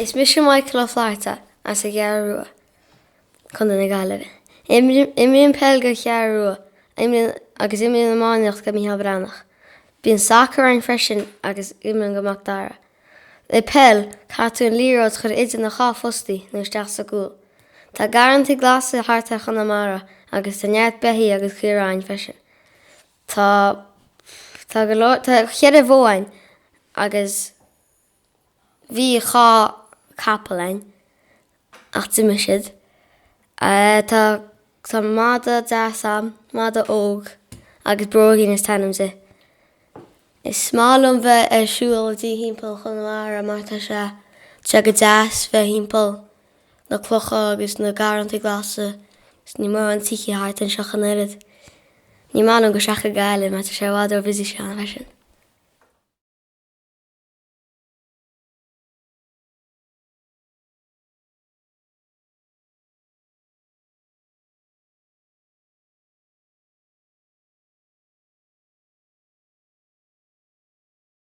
Is mis Michael O'Flaherty as a gearú chun na gaileh. Imíon pelga chearú agus imíon máneocht go mí habranach. Bíon sacr ein freisin agus imíon goach dara. Le pel catún líród chur idir na chá fustí nó isteach sa gúil. Tá garantí glas a harta chunamara agus tá neart behí agus churáin freisin. Tá chead a bhóin agus bhí chá capalain ach duime siad. Tá máda dasam, máda óg agus brógin is tanimse. Is smálum bheith siúil dí hímpel chunamara mar tá se go das bheith hímpel na clocha agus na garantí glasa ní mór an tíchi hart an seachan erid. Ní man go seacha gaile mar tá sé bhád ó visí seán freisin.